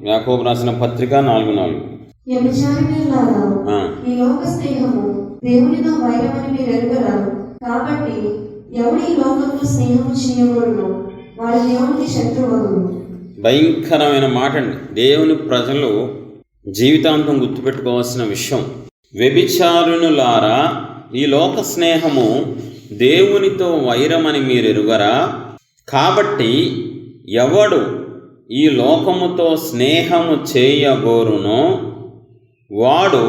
యాకోబు రాసిన పత్రిక 4:4. వ్యభిచారిణులారా, ఈ లోక స్నేహము దేవునితో వైరమని మీరు ఎరుగరా? కాబట్టి ఎవడు ఈ లోకంలో స్నేహము చేయకూడదు వాడు దేవునికి శత్రువగును. భయంకరమైన మాట అండి. దేవుని ప్రజలు జీవితాంతం గుర్తుపెట్టుకోవాల్సిన విషయం. వ్యభిచారుణులారా, ఈ లోక స్నేహము దేవునితో వైరమని మీరు ఎరుగరా? కాబట్టి ఎవడు ఈ లోకముతో స్నేహము చేయగోరునో వాడు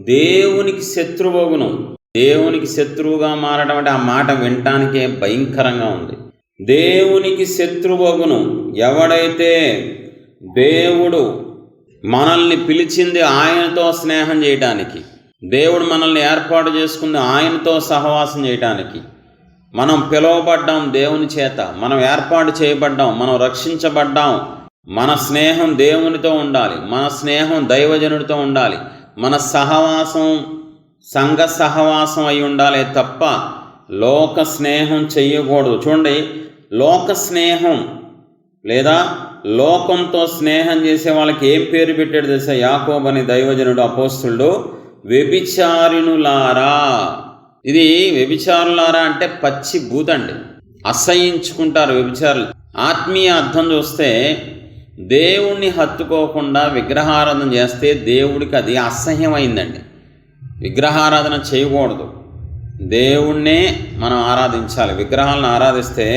దేవునికి శత్రువగును. దేవునికి శత్రువుగా మారడం అంటే ఆ మాట వినటానికే భయంకరంగా ఉంది. దేవునికి శత్రువగును. ఎవడైతే దేవుడు మనల్ని పిలిచింది ఆయనతో స్నేహం చేయటానికి, దేవుడు మనల్ని ఏర్పాటు చేసుకుంది ఆయనతో సహవాసం చేయటానికి, మనం పిలువబడ్డాం దేవుని చేత, మనం ఏర్పాటు చేయబడ్డాం, మనం రక్షించబడ్డాం. మన స్నేహం దేవునితో ఉండాలి, మన స్నేహం దైవజనుడితో ఉండాలి, మన సహవాసం సంఘ సహవాసం అయి ఉండాలి తప్ప లోక స్నేహం చెయ్యకూడదు. చూడండి, లోక స్నేహం లేదా లోకంతో స్నేహం చేసే వాళ్ళకి ఏం పేరు పెట్టాడు తెలుసా? యాకోబు అని దైవజనుడు అపోస్తులుడు, వ్యభిచారిణులారా. ఇది వ్యభిచారులారా అంటే పచ్చి భూతండి. అసహించుకుంటారు వ్యభిచారులు. ఆత్మీయ అర్థం చూస్తే దేవుణ్ణి హత్తుకోకుండా విగ్రహారాధన చేస్తే దేవుడికి అది అసహ్యమైందండి. విగ్రహారాధన చేయకూడదు, దేవుణ్ణే మనం ఆరాధించాలి. విగ్రహాలను ఆరాధిస్తే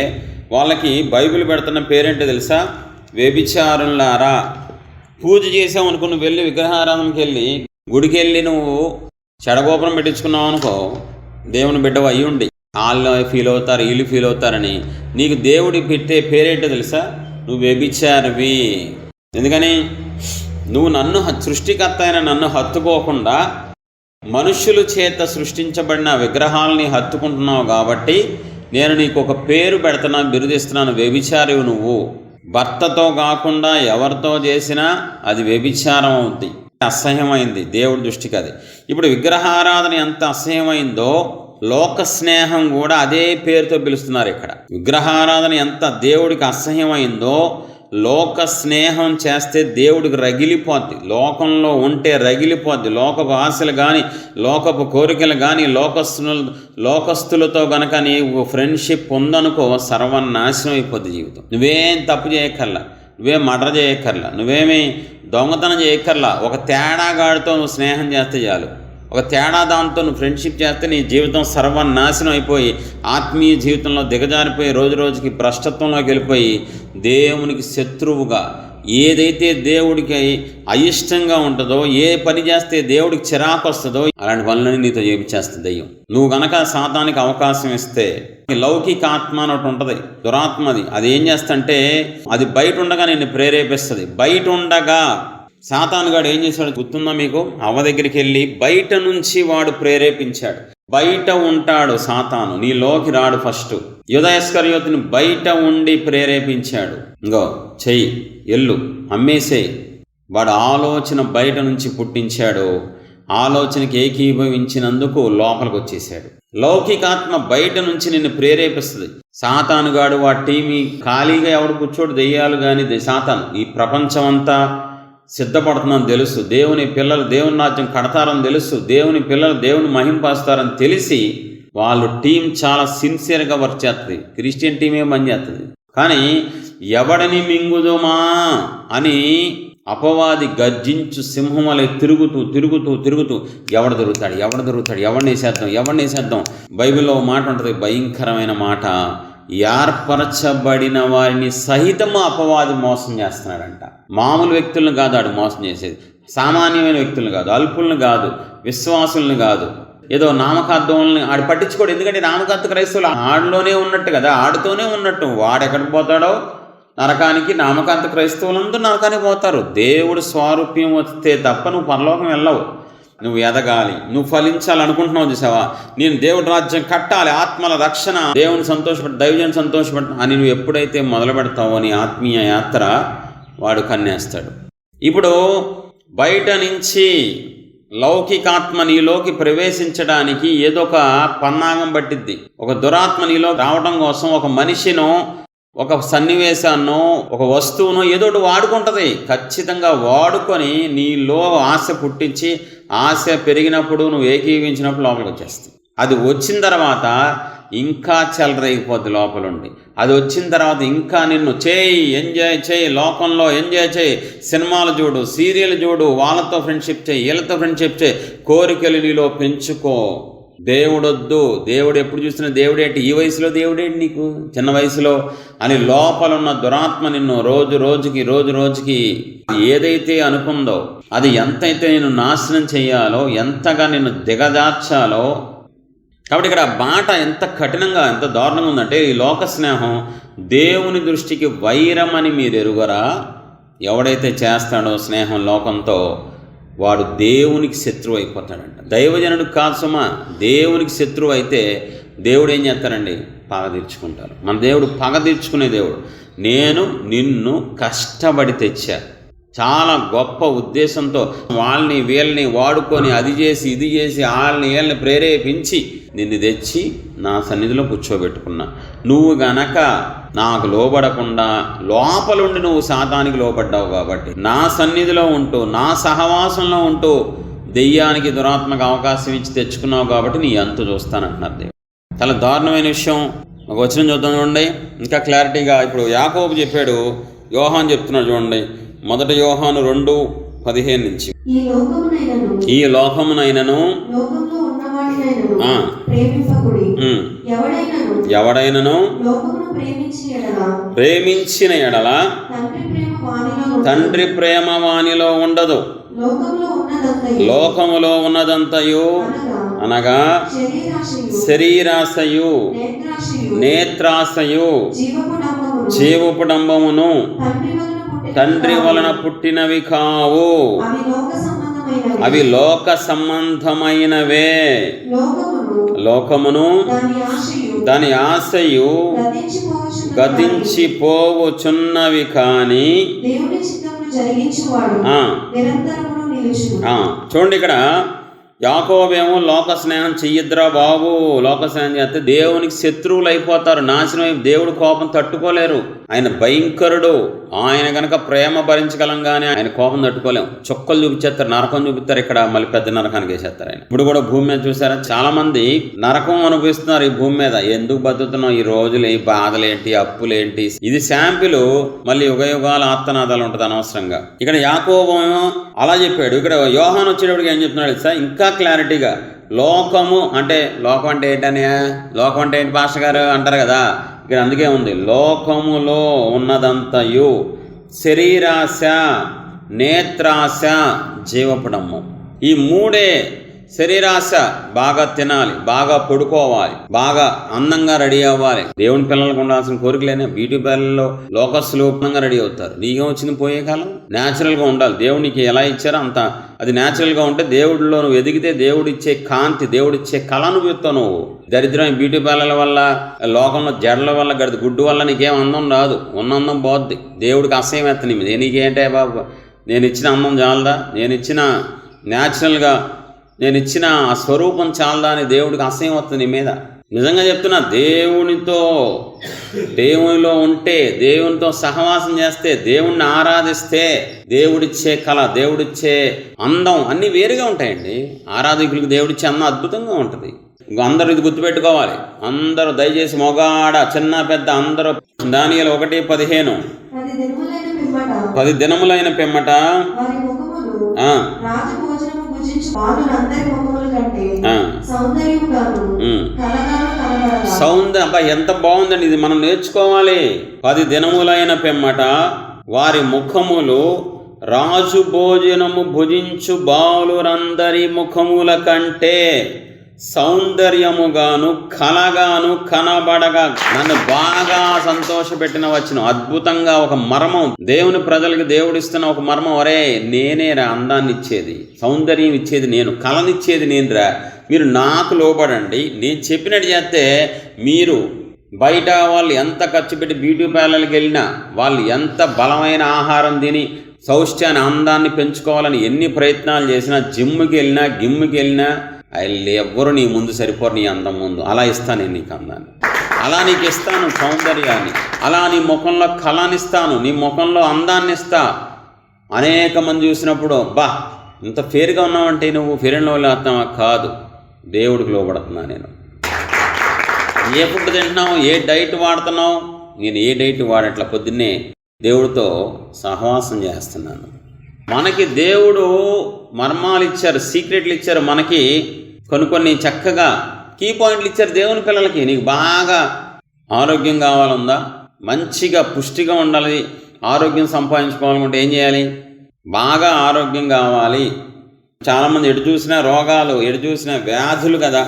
వాళ్ళకి బైబిల్ పెడుతున్న పేరేంటో తెలుసా? వ్యభిచారులారా. పూజ చేసావు అనుకో, నువ్వు వెళ్ళి విగ్రహారాధనకి వెళ్ళి గుడికి వెళ్ళి నువ్వు చెడగోపురం పెట్టించుకున్నావు అనుకో, దేవుని బిడ్డవు అయ్యుండి వాళ్ళు ఫీల్ అవుతారు, వీళ్ళు ఫీల్ అవుతారని నీకు దేవుడి పెట్టే పేరేంటో తెలుసా? నువ్వు వ్యభిచారివి. ఎందుకని? నువ్వు నన్ను సృష్టికర్త అయిన నన్ను హత్తుకోకుండా మనుషుల చేత సృష్టించబడిన విగ్రహాలని హత్తుకుంటున్నావు కాబట్టి నేను నీకు ఒక పేరు పెడుతున్నా, బిరుదిస్తున్నాను, వ్యభిచారివి నువ్వు. భర్తతో కాకుండా ఎవరితో చేసినా అది వ్యభిచారం అవుద్ది, అసహ్యమైంది దేవుడి దృష్టికి అది. ఇప్పుడు విగ్రహారాధన ఎంత అసహ్యమైందో లోక స్నేహం కూడా అదే పేరుతో పిలుస్తున్నారు ఇక్కడ. విగ్రహారాధన ఎంత దేవుడికి అసహ్యమైందో లోక స్నేహం చేస్తే దేవుడికి రగిలిపోద్ది. లోకంలో ఉంటే రగిలిపోద్ది. లోకపు ఆశలు కానీ, లోకపు కోరికలు కానీ, లోకస్తులతో గనక నీవు ఫ్రెండ్షిప్ ఉందనుకో సర్వనాశనం అయిపోద్ది జీవితం. నువ్వేం తప్పు చేయక్కర్లా, నువ్వేం మర్డర్ చేయక్కర్లా, నువ్వేమీ దొంగతనం చేయక్కర్లా. ఒక తేడాగాడితో నువ్వు స్నేహం చేస్తే చాలు, ఒక తేడా దాంతో నువ్వు ఫ్రెండ్షిప్ చేస్తే నీ జీవితం సర్వనాశనం అయిపోయి ఆత్మీయ జీవితంలో దిగజారిపోయి రోజు రోజుకి భ్రష్టత్వంలోకి వెళ్ళిపోయి దేవునికి శత్రువుగా, ఏదైతే దేవుడికి అయిష్టంగా ఉంటుందో, ఏ పని చేస్తే దేవుడికి చిరాకు వస్తుందో అలాంటి పనులని నీతో చేయించేస్తుంది దెయ్యం. నువ్వు గనక సాతానికి అవకాశం ఇస్తే, లౌకిక ఆత్మ అని ఒకటి ఉంటుంది, దురాత్మది. అది ఏం చేస్తంటే అది బయట ఉండగా నిన్ను ప్రేరేపిస్తుంది. బయట ఉండగా సాతానుగాడు ఏం చేశాడు గుర్తుందా మీకు? అవ్వ దగ్గరికి వెళ్ళి బయట నుంచి వాడు ప్రేరేపించాడు. బయట ఉంటాడు సాతాను, నీలోకి రాడు. ఫస్ట్ యూదా ఇస్కరియోతుని బయట ఉండి ప్రేరేపించాడు. ఇంకో చెయ్యి, ఎల్లు, అమ్మేసేయి. వాడు ఆలోచన బయట నుంచి పుట్టించాడు. ఆలోచనకి ఏకీభవించినందుకు లోపలికి వచ్చేసాడు. లౌకికాత్మ బయట నుంచి నిన్ను ప్రేరేపిస్తుంది. సాతానుగాడు వాడి టీమి ఖాళీగా ఎవడు కూర్చోడు, దెయ్యాలు కానీ సాతాను. ఈ ప్రపంచం అంతా సిద్ధపడుతుందని తెలుసు, దేవుని పిల్లలు దేవుని రాజ్యం కడతారని తెలుసు, దేవుని పిల్లలు దేవుని మహింపరుస్తారని తెలిసి వాళ్ళు టీం చాలా సిన్సియర్గా వర్క్ చేస్తుంది. క్రిస్టియన్ టీమే పని చేస్తుంది. కానీ ఎవడిని మింగుదుమా అని అపవాది గర్జించు సింహమలే తిరుగుతూ తిరుగుతూ తిరుగుతూ ఎవడు దొరుకుతాడు, ఎవడిని వేసేద్దాం. బైబిల్లో మాట ఉంటుంది, భయంకరమైన మాట. ఏర్పరచబడిన వారిని సహితము అపవాది మోసం చేస్తున్నాడంట. మామూలు వ్యక్తులను కాదు ఆడు మోసం చేసేది, సామాన్యమైన వ్యక్తులను కాదు, అల్పులను కాదు, విశ్వాసులను కాదు, ఏదో నామకార్థులను ఆడు పట్టించుకోడు. ఎందుకంటే నామకార్థ క్రైస్తవులు ఆడులోనే ఉన్నట్టు కదా, ఆడుతోనే ఉన్నట్టు. వాడెక్కడికి పోతాడో నరకానికి, నామకార్థ క్రైస్తవులందరూ నరకానికి పోతారు. దేవుడు స్వారూప్యం వస్తే తప్ప నువ్వు పరలోకం వెళ్ళవు. నువ్వు ఎదగాలి, నువ్వు ఫలించాలనుకుంటున్నావు చూసావా, నేను దేవుడి రాజ్యం కట్టాలి, ఆత్మల రక్షణ, దేవుని సంతోషపడి దైవజన్ సంతోషపడి అని నువ్వు ఎప్పుడైతే మొదలు పెడతావో నీ ఆత్మీయ యాత్ర వాడు కన్నేస్తాడు. ఇప్పుడు బయట నుంచి లౌకికాత్మ నీలోకి ప్రవేశించడానికి ఏదో ఒక పన్నాగం పట్టిద్ది. ఒక దురాత్మ నీలో రావడం కోసం ఒక మనిషిను ఒక సన్నివేశాన్నో ఒక వస్తువునో ఏదో ఒకటి వాడుకుంటుంది. ఖచ్చితంగా వాడుకొని నీలో ఆశ పుట్టించి ఆశ పెరిగినప్పుడు నువ్వు ఏకీవించినప్పుడు లోపలికి వచ్చేస్తుంది. అది వచ్చిన తర్వాత ఇంకా చెలరేగిపోద్ది లోపలుండి. అది వచ్చిన తర్వాత ఇంకా నిన్ను ఎంజాయ్ చేయి, లోకంలో ఎంజాయ్ చేయి, సినిమాలు చూడు, సీరియల్ చూడు, వాళ్ళతో ఫ్రెండ్షిప్ చేయి, వీళ్ళతో ఫ్రెండ్షిప్ చేయి, కోరికలు నీలో పెంచుకో. దేవుడొద్దు, దేవుడు ఎప్పుడు చూసినా దేవుడేంటి, ఈ వయసులో దేవుడేంటి నీకు, చిన్న వయసులో అని లోపలున్న దురాత్మ నిన్ను రోజు రోజుకి ఏదైతే అనుకుందో అది ఎంతైతే నిన్ను నాశనం చేయాలో, ఎంతగా నిన్ను దిగజార్చాలో. కాబట్టి ఇక్కడ మాట ఎంత కఠినంగా ఎంత దారుణంగా ఉందంటే, ఈ లోక స్నేహం దేవుని దృష్టికి వైరం అని మీరు ఎరుగరా? ఎవడైతే చేస్తాడో స్నేహం లోకంతో వాడు దేవునికి శత్రువు అయిపోతాడంట. దైవజనుడు కాదు సుమా, దేవునికి శత్రువు అయితే దేవుడు ఏం చేస్తారండి? పగ తీర్చుకుంటారు. మన దేవుడు పగ తీర్చుకునే దేవుడు. నేను నిన్ను కష్టపడి తెచ్చా, చాలా గొప్ప ఉద్దేశంతో వాళ్ళని వీళ్ళని వాడుకొని అది చేసి ఇది చేసి వాళ్ళని వీళ్ళని ప్రేరేపించి నిన్ను తెచ్చి నా సన్నిధిలో కూర్చోబెట్టుకున్నా. నువ్వు గనక నాకు లోబడకుండా లోపలుండి నువ్వు సాతానికి లోబడ్డావు కాబట్టి, నా సన్నిధిలో ఉంటూ నా సహవాసంలో ఉంటూ దెయ్యానికి దురాత్మకు అవకాశం ఇచ్చి తెచ్చుకున్నావు కాబట్టి నీ అంతు చూస్తానంటున్నారు దేవుడు. చాలా దారుణమైన విషయం. ఒక వచనం చూద్దాం చూడండి, ఇంకా క్లారిటీగా. ఇప్పుడు యాకోబు చెప్పాడు, యోహాను చెప్తున్నాడు చూడండి, 1 యోహాను 2:15 నుంచి. ఈ లోకమునైనను ఎవడైనను ప్రేమించిన ఎడల తండ్రి ప్రేమ వానిలో ఉండదు. లోకములో ఉన్నదంతయు అనగా శరీరాశయు, నేత్రాశయు, జీవపు డంబమును తండ్రి వలన పుట్టినవి కావు, అవి లోక సంబంధమైనవే. లోకమును దాని ఆశయు గతించిపోవుచున్నవి కాని చూడండి, ఇక్కడ యాకోబేమో లోక స్నేహం చెయ్యద్దురా బాబు, లోక స్నేహం చేస్తే దేవునికి శత్రువులు అయిపోతారు, నాశనం. దేవుడు కోపం తట్టుకోలేరు, ఆయన భయంకరుడు. ఆయన కనుక ప్రేమ భరించగలం కానీ ఆయన కోపం తట్టుకోలేం. చుక్కలు చూపించేస్తారు, నరకం చూపిస్తారు, ఇక్కడ మళ్ళీ పెద్ద నరకానికి వేసేస్తారు ఆయన. ఇప్పుడు కూడా భూమి మీద చూసారా, చాలా మంది నరకం అనుభవిస్తున్నారు ఈ భూమి మీద. ఎందుకు బతుకుతున్నాం, ఈ రోజులు, ఈ బాధలేంటి, అప్పులేంటి, ఇది శాంపిల్. మళ్ళీ యుగయుగాల ఆత్మనాదాలు ఉంటుంది అనవసరంగా. ఇక్కడ యాకోబు అలా చెప్పాడు. ఇక్కడ యోహాను వచ్చేటప్పటికి ఏం చెప్తున్నాడు సార్, ఇంకా క్లారిటీగా. లోకము అంటే, లోకం అంటే ఏంటని, లోకం అంటే ఏంటి పాస్టర్ గారు అంటారు కదా, ఇక్కడ అందుకే ఉంది, లోకములో ఉన్నదంతయు శరీరాశ, నేత్రాశ, జీవపుడమ్ము. ఈ మూడే. శరీరాశ, బాగా తినాలి, బాగా పడుకోవాలి, బాగా అందంగా రెడీ అవ్వాలి. దేవుని పిల్లలకు ఉండాల్సిన కోరికలేనే. బ్యూటీ పార్లర్లో లోకస్లు అందంగా రెడీ అవుతారు. నీకేం వచ్చింది పోయే కాలం? న్యాచురల్గా ఉండాలి. దేవునికి ఎలా ఇచ్చారో అంత అది న్యాచురల్గా ఉంటే దేవుడిలో నువ్వు ఎదిగితే దేవుడిచ్చే కాంతి, దేవుడిచ్చే కళ నువ్వుతావు. నువ్వు దరిద్రమైన బ్యూటీ పార్లర్ల వల్ల, లోకంలో జడల వల్ల, గడిది గుడ్డు వల్ల నీకేం అందం రాదు. ఉన్న అందం పోద్ది. దేవుడికి అసహ్యం ఎత్తని మీద నీకేంటే బాబు, నేను ఇచ్చిన అందం చాలదా, నేను ఇచ్చిన న్యాచురల్గా నేను ఇచ్చిన ఆ స్వరూపం చాలదా అని దేవుడికి అసహ్యం వస్తుంది నీ మీద. నిజంగా చెప్తున్నా, దేవునిలో ఉంటే, దేవునితో సహవాసం చేస్తే, దేవుణ్ణి ఆరాధిస్తే దేవుడిచ్చే కళ, దేవుడిచ్చే అందం అన్నీ వేరుగా ఉంటాయండి. ఆరాధికులకు దేవుడిచ్చే అందం అద్భుతంగా ఉంటుంది. అందరూ ఇది గుర్తుపెట్టుకోవాలి. అందరూ దయచేసి మొగాడ చిన్న పెద్ద అందరూ దానియేలు 1:15 10 దినములైన పిమ్మట సౌందర్యం. అబ్బా ఎంత బాగుందండి ఇది, మనం నేర్చుకోవాలి. 10 దినములైన పిమ్మట వారి ముఖములు రాజు భోజనము భుజించు బాలురందరి ముఖముల కంటే సౌందర్యముగాను కలగాను కనబడగా నన్ను బాగా సంతోషపెట్టిన వచ్చిన అద్భుతంగా ఒక మర్మం. దేవుని ప్రజలకి దేవుడిస్తున్న ఒక మర్మం. ఒరే, నేనేరా అందాన్ని ఇచ్చేది, సౌందర్యం ఇచ్చేది నేను, కళనిచ్చేది నేనురా. మీరు నాకు లోబడండి, నేను చెప్పినట్టు చేస్తే మీరు బయట వాళ్ళు ఎంత ఖర్చు పెట్టి బ్యూటీ పార్లర్కి వెళ్ళినా, వాళ్ళు ఎంత బలమైన ఆహారం తిని సౌష్ఠ్యాన్ని అందాన్ని పెంచుకోవాలని ఎన్ని ప్రయత్నాలు చేసినా, జిమ్కి వెళ్ళినా గిమ్కి వెళ్ళినా ఎవ్వరు నీ ముందు సరిపోరు, నీ అందం ముందు. అలా ఇస్తాను నేను నీకు అందాన్ని. అలా నీకు ఇస్తాను సౌందర్యాన్ని, అలా నీ ముఖంలో కళనిస్తాను, నీ ముఖంలో అందాన్ని ఇస్తా. అనేక మంది చూసినప్పుడు బా ఇంత ఫేర్గా ఉన్నావంటే నువ్వు ఫెయిర్ అండ్ లవ్లీ అవుతావా? కాదు, దేవుడికి లోబడుతున్నా నేను. ఏ ఫుడ్ తింటున్నావు, ఏ డైట్ వాడుతున్నావు? నేను ఏ డైట్ వాడట్లా, పొద్దున్నే దేవుడితో సహవాసం చేస్తున్నాను. మనకి దేవుడు మర్మాలు ఇచ్చారు, సీక్రెట్లు ఇచ్చారు, మనకి కొన్ని చక్కగా కీ పాయింట్లు ఇచ్చారు దేవుని పిల్లలకి. నీకు బాగా ఆరోగ్యం కావాలందా, మంచిగా పుష్టిగా ఉండాలి, ఆరోగ్యం సంపాదించుకోవాలనుకుంటే ఏం చేయాలి? బాగా ఆరోగ్యం కావాలి. చాలామంది ఎటు చూసినా రోగాలు, ఎటు చూసినా వ్యాధులు కదా.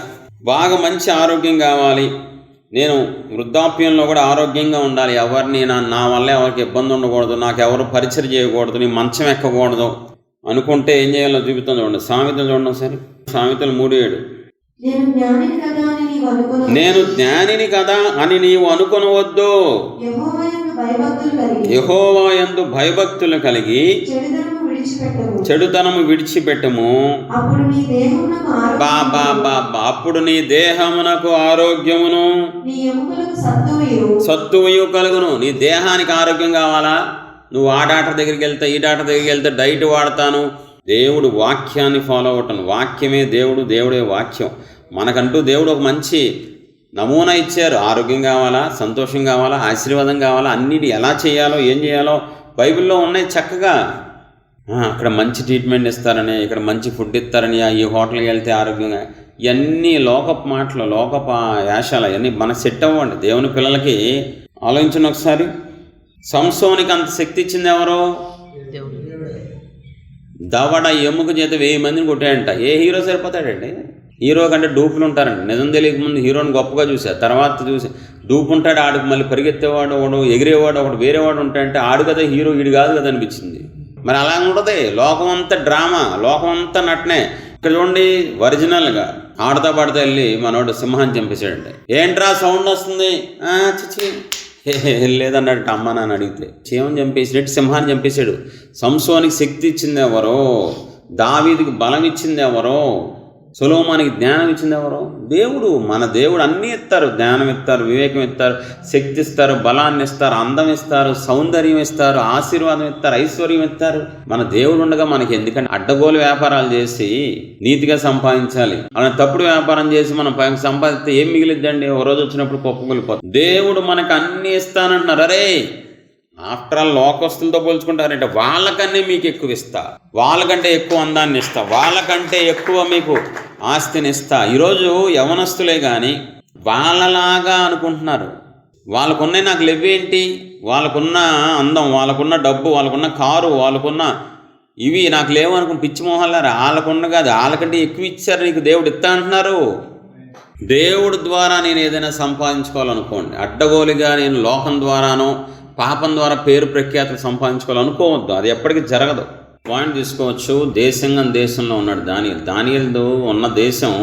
బాగా మంచి ఆరోగ్యం కావాలి, నేను వృద్ధాప్యంలో కూడా ఆరోగ్యంగా ఉండాలి, ఎవరిని నా వల్ల ఎవరికి ఇబ్బంది ఉండకూడదు, నాకు ఎవరు పరిచయం చేయకూడదు, నీ మంచం ఎక్కకూడదు అనుకుంటే ఏం చేయాలో చూపుతాం. చూడండి సామెతలు చూడండి సరే, సామెతలు 3:7. నేను జ్ఞానిని కదా అని నీవు అనుకొనవద్దు. యెహోవా యందు భయభక్తులు కలిగి చెడుతనము విడిచిపెట్టము. అప్పుడు నీ దేహమునకు ఆరోగ్యమును సత్తువయు కలుగును. నీ దేహానికి ఆరోగ్యం కావాలా? నువ్వు ఆ డాక్టర్ దగ్గరికి వెళ్తే, ఈ డాక్టర్ దగ్గరికి వెళ్తే డైట్ వాడతాను. దేవుడు వాక్యాన్ని ఫాలో అవటం. వాక్యమే దేవుడు, దేవుడే వాక్యం. మనకంటూ దేవుడు ఒక మంచి నమూనా ఇచ్చారు. ఆరోగ్యం కావాలా, సంతోషం కావాలా, ఆశీర్వాదం కావాలా, అన్నిటి ఎలా చేయాలో, ఏం చేయాలో బైబిల్లో ఉన్నాయి చక్కగా. అక్కడ మంచి ట్రీట్మెంట్ ఇస్తారని, ఇక్కడ మంచి ఫుడ్ ఇస్తారని, ఈ హోటల్కి వెళ్తే ఆరోగ్యంగా, ఇవన్నీ లోకపు మాటలు, లోకపు యాశాలు, అవన్నీ మనకు సెట్ అవ్వండి. దేవుని పిల్లలకి ఆలోచించండి ఒకసారి. సంసోనికి అంత శక్తి ఇచ్చింది ఎవరు? దవడ ఎముక చేత 1000 మందిని కొట్టాడంట. ఏ హీరో సరిపోతాడండి? హీరో కంటే డూపులు ఉంటారండి. నిజం తెలియక ముందు హీరోని గొప్పగా చూశారు, తర్వాత చూసి డూపు ఉంటాడు, ఆడికి మళ్ళీ పరిగెత్తేవాడు ఒకడు, ఎగిరేవాడు ఒకడు, వేరేవాడు ఉంటాడంటే ఆడు కదా హీరో, వీడు కాదు కదా అనిపించింది. మరి అలా ఉంటుంది. లోకం అంతా డ్రామా, లోకం అంతా నటనే. ఇక్కడ చూడండి, ఒరిజినల్గా ఆడతా పాడుతా వెళ్ళి మనోడు సింహాన్ని చంపేశాడంటే, ఏంట్రా సౌండ్ వస్తుంది, చిచ్చి లేదన్నాడు అమ్మ నాన్న అడిగితే. చీమని చంపేసినట్టు సింహాన్ని చంపేశాడు. సంసోనికి శక్తి ఇచ్చింది ఎవరో? దావీదుకి బలం ఇచ్చింది ఎవరో? సొలొమోనుకి జ్ఞానం ఇచ్చింది ఎవరో? దేవుడు. మన దేవుడు అన్నీ ఇస్తారు. జ్ఞానం ఇస్తారు, వివేకం ఇస్తారు, శక్తి ఇస్తారు, బలాన్ని ఇస్తారు, అందం ఇస్తారు, సౌందర్యం ఇస్తారు, ఆశీర్వాదం ఇస్తారు, ఐశ్వర్యం ఇస్తారు. మన దేవుడు ఉండగా మనకి ఎందుకంటే అడ్డగోలు వ్యాపారాలు చేసి నీతిగా సంపాదించాలి. అలా తప్పుడు వ్యాపారం చేసి మనం పైకి సంపాదిస్తే ఏం మిగిలిద్దండి? ఒక రోజు వచ్చినప్పుడు కుప్పకూలిపోతుంది. దేవుడు మనకు అన్నీ ఇస్తానంటున్నారు. అరే ఆఫ్టర్ ఆల్ లోకస్తులతో పోల్చుకుంటారంటే వాళ్ళకన్నీ మీకు ఎక్కువ ఇస్తా, వాళ్ళకంటే ఎక్కువ అందాన్ని ఇస్తా, వాళ్ళకంటే ఎక్కువ మీకు ఆస్తిని ఇస్తా. ఈరోజు యవనస్తులే కానీ వాళ్ళలాగా అనుకుంటున్నారు. వాళ్ళకున్నాయి నాకు లేవేంటి? వాళ్ళకున్న అందం, వాళ్ళకున్న డబ్బు, వాళ్ళకున్న కారు, వాళ్ళకున్న ఇవి నాకు లేవు అనుకుని పిచ్చి మొహాలారా. వాళ్ళకున్న కాదు, వాళ్ళకంటే ఎక్కువ ఇచ్చారు నీకు దేవుడు ఇస్తా అంటున్నారు. దేవుడు ద్వారా నేను ఏదైనా సంపాదించుకోవాలనుకోండి, అడ్డగోలుగా నేను లోకం ద్వారానో పాపం ద్వారా పేరు ప్రఖ్యాతులు సంపాదించుకోవాలనుకోవద్దు. అది ఎప్పటికీ జరగదు. పాయింట్ తీసుకోవచ్చు. దేశంలో ఉన్నాడు దానియేలు ఉన్న దేశం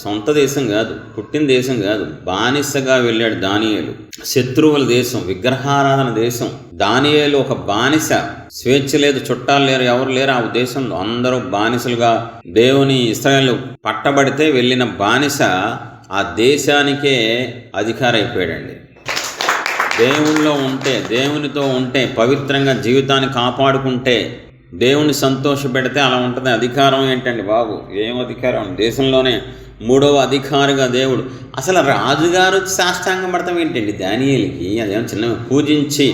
సొంత దేశం కాదు, పుట్టిన దేశం కాదు, బానిసగా వెళ్ళాడు దానియేలు. శత్రువుల దేశం, విగ్రహారాధన దేశం. దానియేలు ఒక బానిస. స్వేచ్ఛ లేదు, చుట్టాలు లేరు, ఎవరు లేరు ఆ దేశంలో. అందరూ బానిసలుగా దేవుని ఇశ్రాయేలు పట్టబడితే వెళ్ళిన బానిస ఆ దేశానికే అధికారి అయిపోయాడండి. దేవునిలో ఉంటే, దేవునితో ఉంటే, పవిత్రంగా జీవితాన్ని కాపాడుకుంటే, దేవుని సంతోషపెడితే అలా ఉంటుంది. అధికారం ఏంటండి బాబు? ఏం అధికారం? దేశంలోనే 3వ అధికారిగా దేవుడు. అసలు రాజుగారు సాష్టాంగం పడతాం ఏంటండి దానియేలుకి? అదేమో చిన్న పూజించి,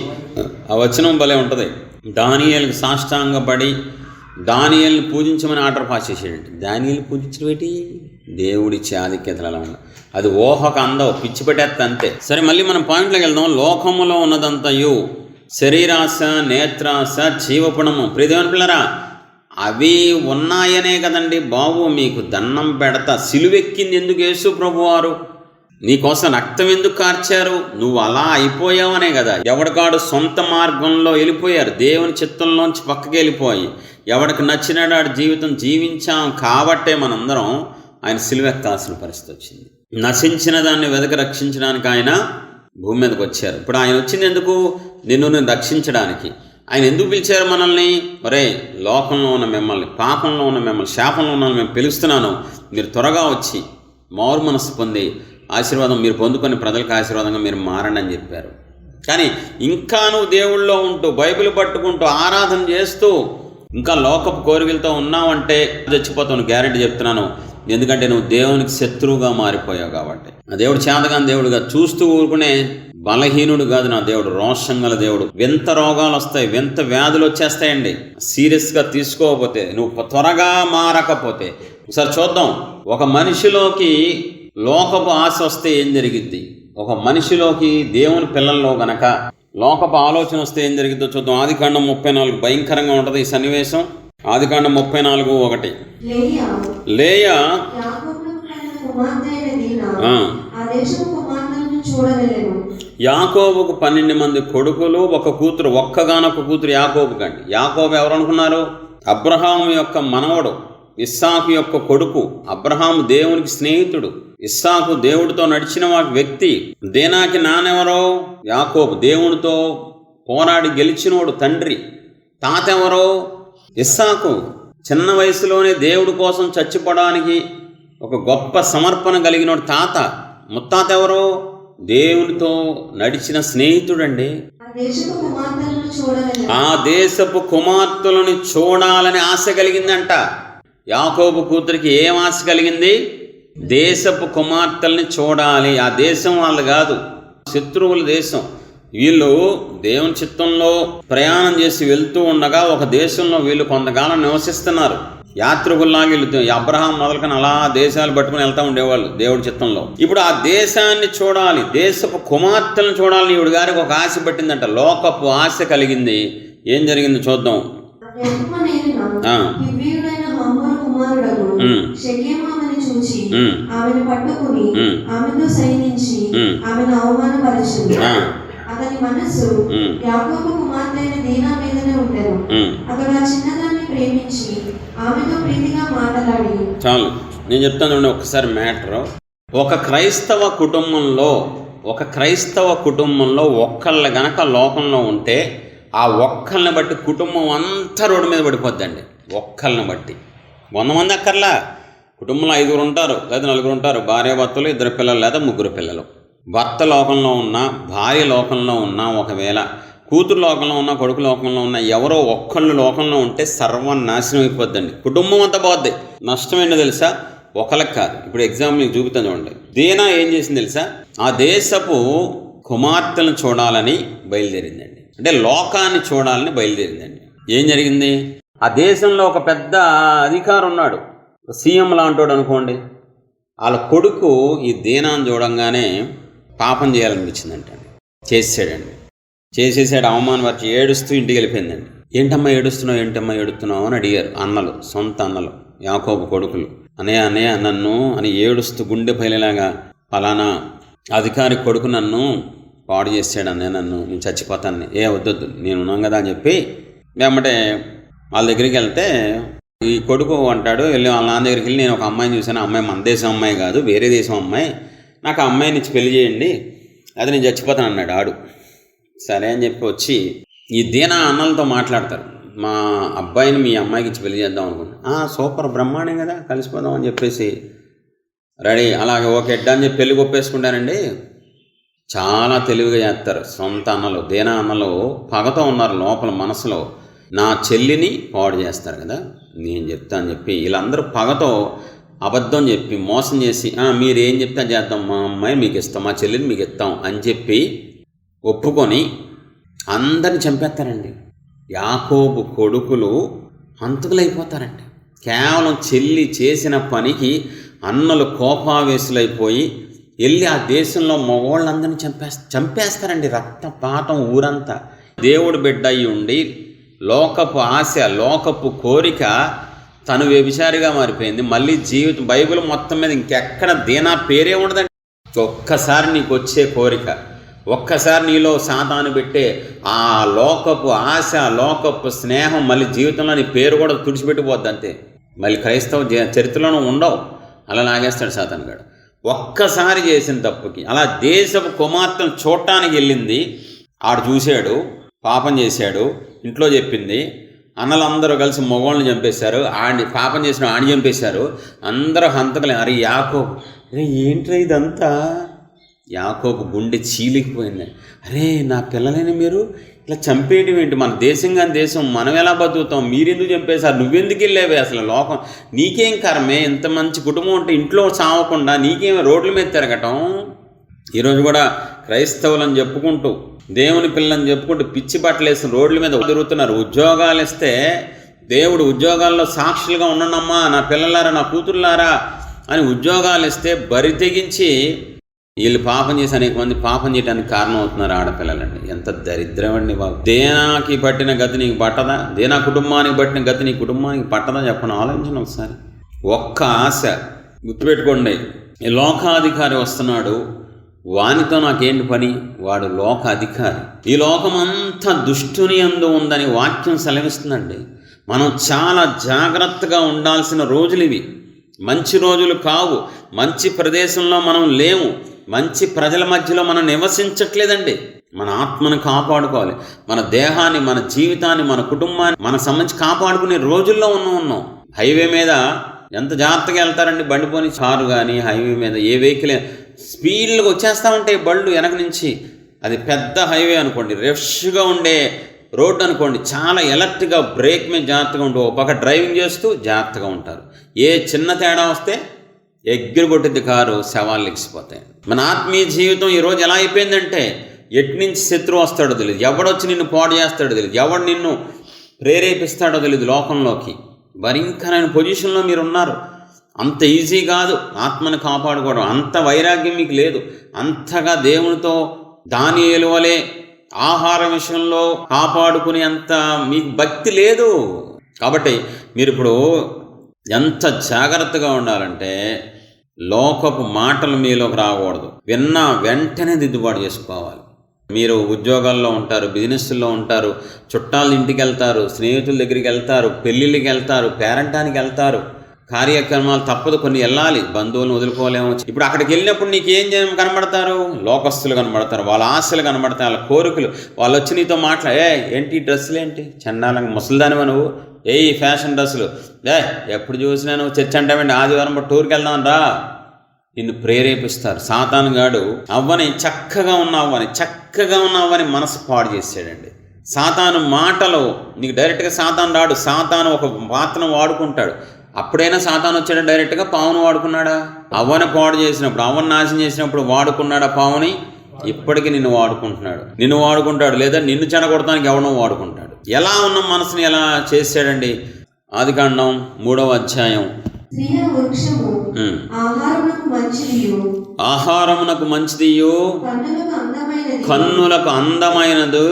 ఆ వచనం భలే ఉంటుంది. దానియేలుకి సాష్టాంగపడి దానియేలుని పూజించమని ఆర్డర్ పాస్ చేసాడండి. దానియేలు పూజించడం ఏంటి? దేవుడిచ్చే ఆధిక్యతలు అలా ఉన్నాయి. అది ఊహకు అందవు, పిచ్చి పెట్టేస్తా అంతే. సరే, మళ్ళీ మనం పాయింట్లోకి వెళ్దాం. లోకములో ఉన్నదంతయు శరీరాశ, నేత్రాశ, జీవపుణము. ప్రియదేవుని పిల్లరా, అవి ఉన్నాయనే కదండి బాబు మీకు దండం పెడతా. సిలువెక్కింది ఎందుకు యేసు ప్రభువారు? నీకోసం రక్తం ఎందుకు కార్చారు? నువ్వు అలా అయిపోయావనే కదా. ఎవడికాడు సొంత మార్గంలో వెళ్ళిపోయారు, దేవుని చిత్తంలోంచి పక్కకి వెళ్ళిపోయి ఎవడికి నచ్చినాడు జీవితం జీవించాం కాబట్టే మనందరం ఆయన సిలువెక్కాల్సిన పరిస్థితి వచ్చింది. నశించిన దాన్ని వెదక రక్షించడానికి ఆయన భూమి మీదకి వచ్చారు. ఇప్పుడు ఆయన వచ్చింది ఎందుకు? నిన్ను రక్షించడానికి. ఆయన ఎందుకు పిలిచారు మనల్ని? ఒరే, లోకంలో ఉన్న మిమ్మల్ని, పాపంలో ఉన్న మిమ్మల్ని, శాపంలో ఉన్న మేము పిలుస్తున్నాను, మీరు త్వరగా వచ్చి మారు మనసు పొంది ఆశీర్వాదం మీరు పొందుకొని ప్రజలకు ఆశీర్వాదంగా మీరు మారండి అని చెప్పారు. కానీ ఇంకా నువ్వు దేవుళ్ళో ఉంటూ బైబిల్ పట్టుకుంటూ ఆరాధన చేస్తూ ఇంకా లోకపు కోరికలతో ఉన్నావంటే చచ్చిపోతావు, గ్యారెంటీ చెప్తున్నాను. ఎందుకంటే నువ్వు దేవునికి శత్రువుగా మారిపోయావు కాబట్టి. ఆ దేవుడు చేతగాని దేవుడుగా చూస్తూ ఊరుకునే బలహీనుడు కాదు నా దేవుడు, రోషం గల దేవుడు. వింత రోగాలు వస్తాయి, వింత వ్యాధులు వచ్చేస్తాయండి సీరియస్గా తీసుకోకపోతే, నువ్వు త్వరగా మారకపోతే. ఒకసారి చూద్దాం, ఒక మనిషిలోకి లోకపు ఆశ వస్తే ఏం జరిగిద్ది, ఒక మనిషిలోకి దేవుని పిల్లల్లో గనక లోకపు ఆలోచన వస్తే ఏం జరిగిద్దో చూద్దాం. ఆదికాండం 34 భయంకరంగా ఉంటుంది ఈ సన్నివేశం. ఆదికాండం 34:1. లేయా యాకోబుకు 12 మంది కొడుకులు, ఒక కూతురు, ఒక్కగానొక్క కూతురు యాకోబు కండి. యాకోబు ఎవరు అనుకున్నారు? అబ్రహాము యొక్క మనవడు, ఇస్సాకు యొక్క కొడుకు. అబ్రహాము దేవునికి స్నేహితుడు, ఇస్సాకు దేవుడితో నడిచిన వ్యక్తి. దేనాకి నానెవరో? యాకోబు, దేవుడితో పోరాడి గెలిచినోడు తండ్రి. తాత ఎవరో? ఇస్సాకు. చిన్న వయసులోనే దేవుడి కోసం చచ్చిపోవడానికి ఒక గొప్ప సమర్పణ కలిగినోడు తాత. ముత్తాత ఎవరో? దేవునితో నడిచిన స్నేహితుడండి. ఆ దేశపు కుమార్తెలను చూడాలని ఆశ కలిగిందంట యాకోబు కూతురికి. ఏం ఆశ కలిగింది? దేశపు కుమార్తెల్ని చూడాలి. ఆ దేశం వాళ్ళు కాదు, శత్రువుల దేశం. వీళ్ళు దేవుని చిత్తంలో ప్రయాణం చేసి వెళ్తూ ఉండగా ఒక దేశంలో వీళ్ళు కొంతకాలం నివసిస్తున్నారు. యాత్రికుల్లాగా వీళ్ళు అబ్రహాం మొదలుకొని అలా దేశాలు పట్టుకుని వెళ్తూ ఉండేవాళ్ళు దేవుడి చిత్తంలో. ఇప్పుడు ఆ దేశాన్ని చూడాలి, దేశపు కుమార్తెలను చూడాలని ఈవిడ గారికి ఒక ఆశ పట్టిందంట, లోకపు ఆశ కలిగింది. ఏం జరిగింది చూద్దాం. ఆమెను పట్టుకుని ఆమెతో సైనించి ఆమెను అవమానపరిచింది. అతని మనస్సు యాకోబు కుమార్తె అయిన దీనా మీదనే ఉండెను. అతడు ఆ చిన్నదాన్ని ప్రేమించి ఆమెతో ప్రీతిగా మాట్లాడి. చాలు, నేను చెప్తాను ఒకసారి మ్యాటర్. ఒక క్రైస్తవ కుటుంబంలో ఒక్కళ్ళ గనక లోకంలో ఉంటే ఆ ఒక్కళ్ళని బట్టి కుటుంబం అంతా రోడ్డు మీద పడిపోద్దండి. ఒక్కళ్ళని బట్టి 100 మంది అక్కర్లా. కుటుంబంలో 5 ఉంటారు లేదా 4 ఉంటారు, భార్య భర్తలు, 2 పిల్లలు లేదా 3 పిల్లలు. భర్త లోకంలో ఉన్నా, భార్య లోకంలో ఉన్నా, ఒకవేళ కూతురు లోకంలో ఉన్నా, కొడుకు లోకంలో ఉన్నా, ఎవరో ఒక్కళ్ళు లోకంలో ఉంటే సర్వనాశనం అయిపోద్దండి. కుటుంబం అంతా పోద్ది. నష్టం ఏంటో తెలుసా? ఒకళ్ళకి కాదు. ఇప్పుడు ఎగ్జాంపుల్ మీకు చూపుతాను చూడండి. దీనా ఏం చేసింది తెలుసా? ఆ దేశపు కుమార్తెలను చూడాలని బయలుదేరిందండి. అంటే లోకాన్ని చూడాలని బయలుదేరిందండి. ఏం జరిగింది? ఆ దేశంలో ఒక పెద్ద అధికారి ఉన్నాడు, సీఎం లాంటోడు అనుకోండి. వాళ్ళ కొడుకు ఈ దీనాన్ని చూడంగానే పాపం చేయాలనిపించిందంటండి. చేసేసాడు. అవమానపరిచి ఏడుస్తూ ఇంటికి వెళ్ళిపోయిందండి. ఏంటమ్మా ఏడుస్తున్నావు అని అడిగారు అన్నలు, సొంత అన్నలు, యాకోబు కొడుకులు. అన్నయ్య నన్ను అని ఏడుస్తూ గుండె పైలేలాగా, ఫలానా అధికారి కొడుకు నన్ను పాడు చేసాడు అన్నయ్య, నేను చచ్చిపోతాను. వద్దొద్దు, నేను ఉన్నాను కదా అని చెప్పి వెంబటే వాళ్ళ దగ్గరికి వెళ్తే ఈ కొడుకు అంటాడు, వెళ్ళి వాళ్ళ నాన్న దగ్గరికి వెళ్ళి, నేను ఒక అమ్మాయిని చూశాను, అమ్మాయి మన దేశం అమ్మాయి కాదు, వేరే దేశం అమ్మాయి, నాకు ఆ అమ్మాయిని ఇచ్చి పెళ్లి చేయండి, అది నేను చచ్చిపోతాను అన్నాడు ఆడు. సరే అని చెప్పి వచ్చి ఈ దీనా అన్నలతో మాట్లాడతారు, మా అబ్బాయిని మీ అమ్మాయికి ఇచ్చి పెళ్లి చేద్దాం అనుకున్నా. సూపర్, బ్రహ్మాండం కదా, కలిసిపోదాం అని చెప్పేసి రెడీ. అలాగే ఓకే ఎడ్డా అని చెప్పి పెళ్లి కొప్పేసుకుంటారండి. చాలా తెలివిగా చేస్తారు సొంత అన్నలు. దీనా అన్నలు పగతో ఉన్నారు లోపల మనసులో, నా చెల్లిని పాడు చేస్తారు కదా, నేను చెప్తా అని చెప్పి వీళ్ళందరూ పగతో అబద్ధం చెప్పి మోసం చేసి, మీరు ఏం చెప్తే చేద్దాం, మా అమ్మాయి మీకు ఇస్తాం, మా చెల్లిని మీకు ఇస్తాం అని చెప్పి ఒప్పుకొని అందరిని చంపేస్తారండి. యాకోబు కొడుకులు హంతకులైపోతారండి. కేవలం చెల్లి చేసిన పనికి అన్నలు కోపావేశులైపోయి వెళ్ళి ఆ దేశంలో మగవాళ్ళందరినీ చంపేస్తారండి. రక్తపాతం ఊరంతా. దేవుడు బిడ్డ అయి ఉండి లోకపు ఆశ, లోకపు కోరిక తను వ్యభిచారిగా మారిపోయింది. మళ్ళీ జీవితం బైబిల్ మొత్తం మీద ఇంకెక్కడ దీనా పేరే ఉండదండి. ఒక్కసారి నీకు వచ్చే కోరిక, ఒక్కసారి నీలో సాతాను పెట్టే ఆ లోకపు ఆశ, లోకపు స్నేహం మళ్ళీ జీవితంలో నీ పేరు కూడా తుడిచిపెట్టిపోద్ది అంతే. మళ్ళీ క్రైస్తవ చరిత్రలోనూ ఉండవు. అలా లాగేస్తాడు సాతాను గాడు. ఒక్కసారి చేసిన తప్పుకి అలా దేశపు కుమార్తెను చూడటానికి వెళ్ళింది. ఆడు చూశాడు, పాపం చేశాడు, ఇంట్లో చెప్పింది. అన్నలందరూ కలిసి మగవాళ్ళని చంపేశారు, ఆడిని పాపం చేసిన ఆడిని చంపేశారు, అందరూ హంతకులే. అరే యాకోబు, అరే ఏంట్రా ఇదంతా? యాకోబు గుండె చీలికిపోయింది. అరే నా పిల్లలని మీరు ఇట్లా చంపేయడం ఏంటి? మన దేశం కానీ దేశం, మనం ఎలా బతుకుతాం? మీరెందుకు చంపేశారు? నువ్వెందుకు వెళ్ళావే? అసలు లోకం నీకేం కరమే? ఇంత మంచి కుటుంబం ఉంటే ఇంట్లో చావకుండా నీకేం రోడ్ల మీద తిరగటం? ఈరోజు కూడా క్రైస్తవులని చెప్పుకుంటూ, దేవుని పిల్లని చెప్పుకుంటూ పిచ్చి బట్టలేసి రోడ్ల మీద తిరుగుతున్నారు. ఉద్యోగాలు ఇస్తే దేవుడు ఉద్యోగాల్లో సాక్షులుగా ఉండనమ్మా నా పిల్లలారా నా కూతుర్లారా అని ఉద్యోగాలు ఇస్తే బరి తెగించి వీళ్ళు పాపం చేసి అనేక మంది పాపం చేయడానికి కారణం అవుతున్నారు ఆడపిల్లలండి. ఎంత దరిద్రం అండి బాబు. దేనాకి పట్టిన గతి నీకు పట్టదా? దేనా కుటుంబానికి పట్టిన గతి నీ కుటుంబానికి పట్టదా? చెప్పను, ఆలోచించండి ఒకసారి. ఒక్క ఆశ గుర్తుపెట్టుకోండి, ఈ లోకాధికారి వస్తున్నాడు, వానితో నాకేంటి పని? వాడు లోక అధికారి. ఈ లోకమంతా దుష్టుని యందు ఉందని వాక్యం సెలవిస్తుందండి. మనం చాలా జాగ్రత్తగా ఉండాల్సిన రోజులు ఇవి. మంచి రోజులు కావు. మంచి ప్రదేశంలో మనం లేము. మంచి ప్రజల మధ్యలో మనం నివసించట్లేదండి. మన ఆత్మను కాపాడుకోవాలి. మన దేహాన్ని, మన జీవితాన్ని, మన కుటుంబాన్ని మన సంబంధించి కాపాడుకునే రోజుల్లో ఉన్నాం. హైవే మీద ఎంత జాగ్రత్తగా వెళ్తారండి. బండిపోని కారు కానీ హైవే మీద ఏ వెహికల్ స్పీడ్గా వచ్చేస్తూ ఉంటాయి బళ్ళు వెనక నుంచి. అది పెద్ద హైవే అనుకోండి, రష్గా ఉండే రోడ్డు అనుకోండి, చాలా ఎలర్ట్గా బ్రేక్ మీద జాగ్రత్తగా ఉంటూ ఒక పక్క డ్రైవింగ్ చేస్తూ జాగ్రత్తగా ఉంటారు. ఏ చిన్న తేడా వస్తే ఎగ్గిరి కొట్టిద్ది కారు, శవాలు లెగిసిపోతాయి. మన ఆత్మీయ జీవితం ఈరోజు ఎలా అయిపోయిందంటే, ఎటు నుంచి శత్రువు వస్తాడో తెలియదు, ఎవడొచ్చి నిన్ను పాడు చేస్తాడో తెలియదు, ఎవడు నిన్ను ప్రేరేపిస్తాడో తెలియదు లోకంలోకి. భయంకరమైన పొజిషన్లో మీరు ఉన్నారు. అంత ఈజీ కాదు ఆత్మను కాపాడుకోవడం. అంత వైరాగ్యం మీకు లేదు. అంతగా దేవునితో దానియేలు వలె ఆహారం విషయంలో కాపాడుకునే అంత మీకు భక్తి లేదు. కాబట్టి మీరు ఇప్పుడు ఎంత జాగ్రత్తగా ఉండాలంటే, లోకపు మాటలు మీలోకి రాకూడదు. విన్న వెంటనే దిద్దుబాటు చేసుకోవాలి. మీరు ఉద్యోగాల్లో ఉంటారు, బిజినెస్లో ఉంటారు, చుట్టాల ఇంటికి వెళ్తారు, స్నేహితుల దగ్గరికి వెళ్తారు, పెళ్ళిళ్ళకి వెళ్తారు, పేరంటానికి వెళ్తారు, కార్యక్రమాలు తప్పదు కొన్ని వెళ్ళాలి, బంధువులను వదులుకోలేము. ఇప్పుడు అక్కడికి వెళ్ళినప్పుడు నీకేం కనబడతారు? లోకస్తులు కనబడతారు, వాళ్ళ ఆశలు కనబడతాయి, వాళ్ళ కోరికలు. వాళ్ళు వచ్చి నీతో ఏంటి డ్రెస్సులు ఏంటి చండాలంగా ముసలిదానివా నువ్వు, ఈ ఫ్యాషన్ డ్రెస్సులు, ఎప్పుడు చూసినా నువ్వు చర్చ అంటావండి, ఆదివారం టూర్కి వెళ్దాం రా, నిన్ను ప్రేరేపిస్తారు. సాతానుగాడు అవ్వని చక్కగా ఉన్నవని మనసు పాడు చేసాడండి. సాతాను మాటలు నీకు డైరెక్ట్గా సాతాను రాడు. సాతాను ఒక పాత్రను వాడుకుంటాడు. అప్పుడైనా సాతాను వచ్చాడు డైరెక్ట్గా? పావును వాడుకున్నాడా? అవ్వని పాడు చేసినప్పుడు, అవ్వని నాశనం చేసినప్పుడు వాడుకున్నాడా పావుని? ఇప్పటికీ నిన్ను వాడుకుంటాడు. లేదా నిన్ను చెడగొడటానికి ఎవడో వాడుకుంటాడు. ఎలా ఉన్న మనసుని ఎలా చేశాడండి? ఆదికాండం 3వ అధ్యాయం. ఆహారమునకు మంచిదియు కన్నులకు అందమైనదు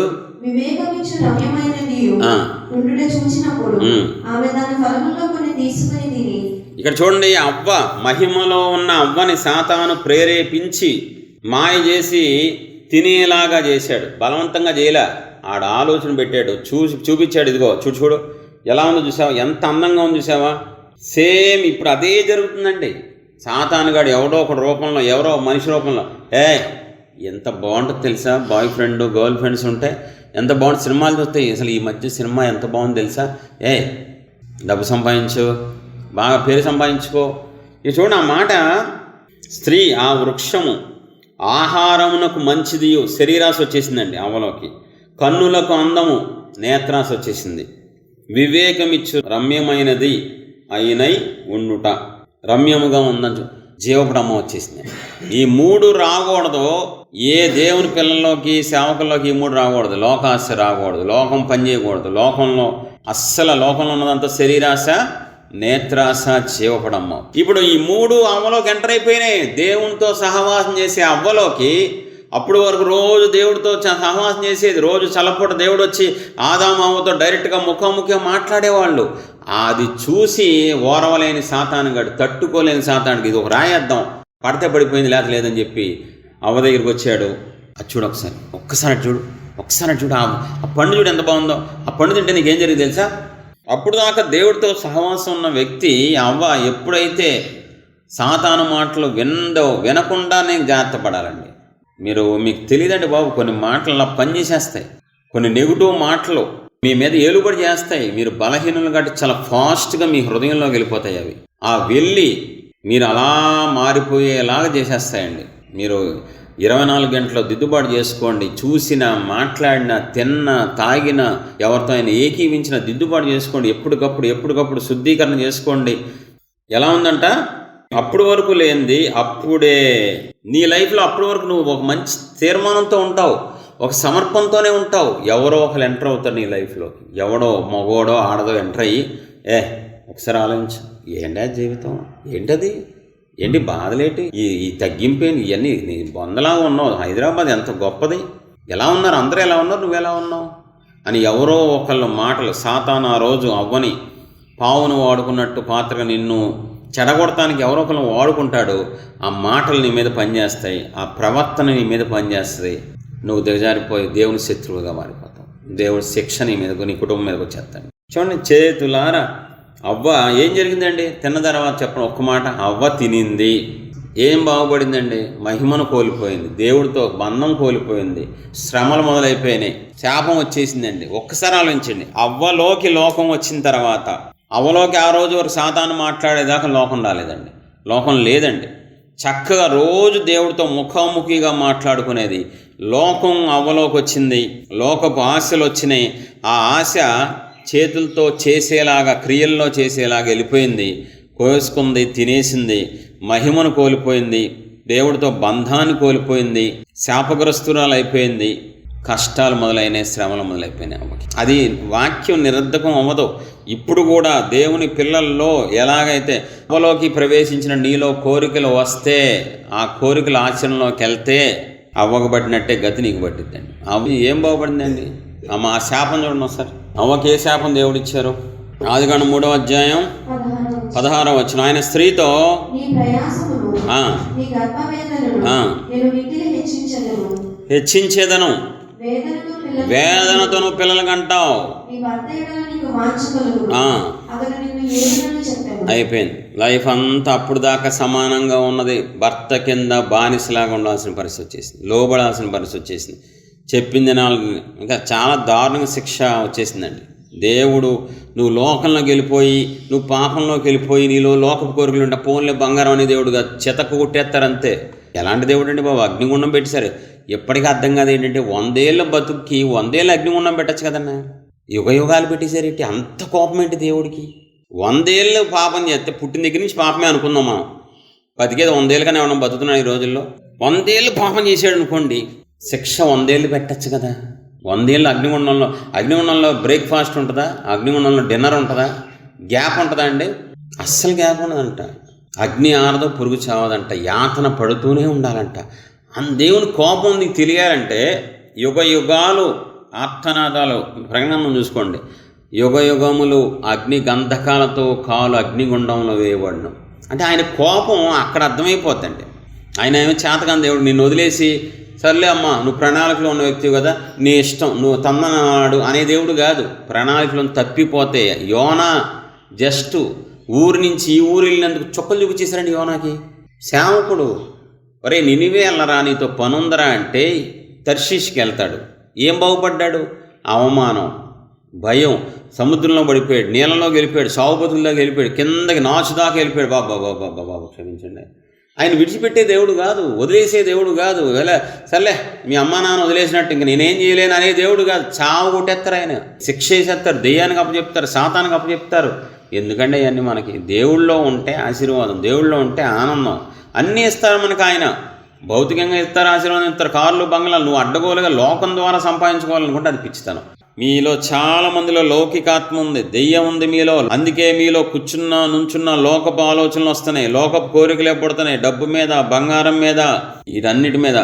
ఇక్కడ చూడండి, అవ్వ మహిమలో ఉన్న అవ్వని సాతాను ప్రేరేపించి మాయ చేసి తినేలాగా చేశాడు. బలవంతంగా చేయలే, ఆడ ఆలోచన పెట్టాడు, చూపించాడు. ఇదిగో చూడు ఎలా ఉందో చూసావా, ఎంత అందంగా ఉంది చూసావా. సేమ్ ఇప్పుడు అదే జరుగుతుందండి. సాతానుగాడు ఎవడో ఒక రూపంలో, ఎవరో మనిషి రూపంలో, ఎంత బాగుంటుందో తెలుసా, బాయ్ ఫ్రెండ్ గర్ల్ ఫ్రెండ్స్ ఉంటే ఎంత బాగుంటుంది. సినిమాలు చూస్తాయి, అసలు ఈ మధ్య సినిమా ఎంత బాగుంది తెలుసా, డబ్బు సంపాదించు, బాగా పేరు సంపాదించుకో. ఇది చూడండి ఆ మాట, స్త్రీ ఆ వృక్షము ఆహారమునకు మంచిదియు, శరీరాశ వచ్చేసిందండి అవ్వలోకి, కన్నులకు అందము నేత్రాశ వచ్చేసింది, వివేకమిచ్చు రమ్యమైనది అయినై ఉండుట, రమ్యముగా ఉందని జీవబ్రహ్మ వచ్చేసింది. ఈ 3 రాకూడదు. ఏ దేవుని పిల్లల్లోకి సేవకుల్లోకి ఈ 3 రాకూడదు. లోకాశ రాకూడదు, లోకం పనిచేయకూడదు. లోకంలో ఉన్నదంతా శరీరాశ, నేత్రాశ, జీవపడమ్మ. ఇప్పుడు ఈ 3 అవ్వలోకి ఎంటర్ అయిపోయినాయి. దేవునితో సహవాసం చేసే అవ్వలోకి అప్పుడు వరకు రోజు దేవుడితో సహవాసం చేసేది. రోజు చల్లపూట దేవుడు వచ్చి ఆదాము అవ్వతో డైరెక్ట్గా ముఖాముఖిగా మాట్లాడేవాళ్ళు. అది చూసి ఓరవలేని సాతానుగాడు, తట్టుకోలేని సాతానుడికి ఇది ఒక రాయేద్దాం, పడితే పడిపోయింది లేదని చెప్పి అవ్వ దగ్గరికి వచ్చాడు. అది చూడు ఒక్కసారి చూడు ఆ పండు చూడు ఎంత బాగుందో. ఆ పండు తింటే నీకేం జరిగింది తెలుసా? అప్పుడు దాకా దేవుడితో సహవాసం ఉన్న వ్యక్తి అవ్వ ఎప్పుడైతే సాతాను మాటలు వినకుండానే జాగ్రత్త పడాలండి. మీకు తెలియదండి బాబు, కొన్ని మాటలు అలా పనిచేసేస్తాయి. కొన్ని నెగిటివ్ మాటలు మీ మీద ఏలుబడి చేస్తాయి. మీరు బలహీనులు కాబట్టి చాలా ఫాస్ట్గా మీ హృదయంలోకి వెళ్ళిపోతాయి అవి. ఆ వెళ్ళి మీరు అలా మారిపోయేలాగా చేసేస్తాయండి. మీరు 24 గంటలు దిద్దుబాటు చేసుకోండి. చూసినా, మాట్లాడినా, తిన్నా, తాగినా, ఎవరితో అయినా ఏకీవించిన దిద్దుబాటు చేసుకోండి. ఎప్పటికప్పుడు శుద్ధీకరణ చేసుకోండి. ఎలా ఉందంట, అప్పుడు వరకు లేనిది అప్పుడే నీ లైఫ్లో అప్పటి వరకు నువ్వు ఒక మంచి తీర్మానంతో ఉంటావు, ఒక సమర్పణతోనే ఉంటావు. ఎవరో ఒకరు ఎంటర్ అవుతారు నీ లైఫ్లోకి. ఎవడో మగోడో ఆడదో ఎంటర్ అయ్యి ఒకసారి ఆలోచించు, ఏంటా జీవితం, ఏంటది, ఏంటి బాధలేటి, ఈ తగ్గింపేని, ఇవన్నీ నీ బొందలాగా ఉన్నావు. హైదరాబాద్ ఎంత గొప్పది, ఎలా ఉన్నారు అందరూ, ఎలా ఉన్నారు, నువ్వు ఎలా ఉన్నావు అని ఎవరో ఒకళ్ళ మాటలు. సాతాను ఆ రోజు అవ్వని పావును వాడుకున్నట్టు పాత్రగా నిన్ను చెడగొడటానికి ఎవరో ఒకళ్ళు వాడుకుంటాడు. ఆ మాటలు నీ మీద పనిచేస్తాయి, ఆ ప్రవర్తన నీ మీద పనిచేస్తుంది. నువ్వు దిగజారిపోయి దేవుని శత్రువుగా మారిపోతావు. దేవుడి శిక్ష నీ మీదకు, నీ కుటుంబం మీదకి వచ్చేస్తాడు. చూడండి, చేతులారా అవ్వ ఏం జరిగిందండి తిన్న తర్వాత చెప్పండి ఒక్క మాట. అవ్వ తినింది, ఏం బాగుపడిందండి, మహిమను కోల్పోయింది, దేవుడితో బంధం కోల్పోయింది, శ్రమలు మొదలైపోయినాయి, శాపం వచ్చేసిందండి. ఒక్కసారి ఆలోచించండి, అవ్వలోకి లోకం వచ్చిన తర్వాత, అవ్వలోకి ఆ రోజు వరకు సాతాను మాట్లాడేదాకా లోకం రాలేదండి, లోకం లేదండి. చక్కగా రోజు దేవుడితో ముఖాముఖిగా మాట్లాడుకునేది. లోకం అవ్వలోకి వచ్చింది, లోకపు ఆశలు వచ్చినాయి. ఆ ఆశ చేతులతో చేసేలాగా, క్రియల్లో చేసేలాగా వెళ్ళిపోయింది. కోసుకుంది, తినేసింది, మహిమను కోల్పోయింది, దేవుడితో బంధాన్ని కోల్పోయింది, శాపగ్రస్తురాలు అయిపోయింది, కష్టాలు మొదలైనాయి, శ్రమలు మొదలైపోయినాయి. అది వాక్యం నిరర్ధకం అవ్వదు. ఇప్పుడు కూడా దేవుని పిల్లల్లో ఎలాగైతే అవ్వలోకి ప్రవేశించిన నీలో కోరికలు వస్తే, ఆ కోరికల ఆచరణలోకి వెళ్తే అవ్వకు పట్టినట్టే గతి నీకు పట్టిద్దండి. అవ్వ ఏం బాగుపడిందండి, ఆ శాపం చూడండి ఒకసారి. అవ్వకి ఏ శాపం దేవుడు ఇచ్చారు? ఆదికాండం 3వ అధ్యాయం 16వ వచనం. ఆయన స్త్రీతో హెచ్చించేదను, వేదనతో నువ్వు పిల్లలు కంటావు. అయిపోయింది. లైఫ్ అంతా అప్పుడు దాకా సమానంగా ఉన్నది. భర్త కింద బానిసలాగా ఉండాల్సిన పరిస్థితి వచ్చేసింది, లోబడాల్సిన పరిస్థితి వచ్చేసింది. చెప్పింది నాలుగు, ఇంకా చాలా దారుణంగా శిక్ష వచ్చేసిందండి. దేవుడు నువ్వు లోకంలోకి వెళ్ళిపోయి, నువ్వు పాపంలోకి వెళ్ళిపోయి, నీలో లోకపు కోరికలు ఉంటే ఫోన్లే బంగారం అనే దేవుడుగా చెతకు కొట్టేస్తారంతే. ఎలాంటి దేవుడు అండి బాబు? అగ్నిగుండం పెట్టేశారు. ఎప్పటికీ అర్థం కాదు ఏంటంటే 100 ఏళ్ళ బతుక్కి 100 ఏళ్ళ అగ్నిగుండం పెట్టచ్చు కదన్నా. యుగాలు పెట్టేశారు ఏంటి? అంత కోపం ఏంటి దేవుడికి? 100 ఏళ్ళు పాపం చేస్తే పుట్టిన దగ్గర నుంచి పాపమే అనుకుందాం మనం. బతికేది 100 ఏళ్ళకనే ఏమన్నా బతుకుతున్నాం ఈ రోజుల్లో. 100 ఏళ్ళు పాపం చేశాడు అనుకోండి, శిక్ష 100 ఏళ్ళు పెట్టచ్చు కదా. 100 ఏళ్ళు అగ్నిగుండంలో బ్రేక్ఫాస్ట్ ఉంటుందా? అగ్నిగుండంలో డిన్నర్ ఉంటుందా? గ్యాప్ ఉంటుందా అండి? అస్సలు గ్యాప్ ఉండదంట. అగ్ని ఆరదో పురుగు చావదంట. యాతన పడుతూనే ఉండాలంట. దేవుని కోపం నీకు తెలియాలంటే యుగాలు ఆర్తనాదాలు ప్రకటన చూసుకోండి. యుగములు అగ్ని గంధకాలతో కాలు అగ్నిగుండంలో వేయబడడం అంటే ఆయన కోపం అక్కడ అర్థమైపోద్దండి. ఆయన ఏమో చేతకాని దేవుడు, నిన్ను వదిలేసి సర్లే అమ్మా నువ్వు ప్రణాళికలో ఉన్న వ్యక్తివి కదా, నీ ఇష్టం, నువ్వు తమ్మనాడు అనే దేవుడు కాదు. ప్రణాళికలను తప్పిపోతే యోనా జస్ట్ ఊరి నుంచి ఈ ఊరు వెళ్ళినందుకు చుక్కలు చూపించేశారండి యోనాకి. సేవకుడు, ఒరే నినివే వెళ్ళరా, నీతో పనుందరా అంటే తర్షీష్కి వెళ్తాడు. ఏం బాగుపడ్డాడు? అవమానం, భయం, సముద్రంలో పడిపోయాడు, నీళ్ళలోకి వెళ్ళిపోయాడు, సావుబతుల్లోకి వెళ్ళిపోయాడు, కిందకి నాచుదాకా వెళ్ళిపోయాడు. బాబా క్షమించండి. ఆయన విడిచిపెట్టే దేవుడు కాదు, వదిలేసే దేవుడు కాదు. సర్లే మీ అమ్మా నాన్న వదిలేసినట్టు ఇంక నేనేం చేయలేను అనే దేవుడు కాదు. చావు కొట్టేస్తారు, ఆయన శిక్ష వేసేస్తారు, దెయ్యానికి అప్పచెప్తారు, సాతానికి అప్పచెప్తారు. ఎందుకంటే అవన్నీ మనకి దేవుళ్ళో ఉంటే ఆశీర్వాదం, దేవుళ్ళో ఉంటే ఆనందం, అన్నీ ఇస్తారు మనకు. ఆయన భౌతికంగా ఇస్తారు, ఆశీర్వాదం ఇస్తారు, కార్లు బంగ్లాలు. నువ్వు అడ్డగోలుగా లోకం ద్వారా సంపాదించుకోవాలనుకుంటే అది పిచ్చితనం. మీలో చాలా మందిలో లౌకికాత్మ ఉంది, దెయ్యం ఉంది మీలో. అందుకే మీలో కూర్చున్నా నుంచున్న లోకపు ఆలోచనలు వస్తున్నాయి, లోకపు కోరికలు పడుతున్నాయి, డబ్బు మీద, బంగారం మీద, వీటన్నిటి మీద.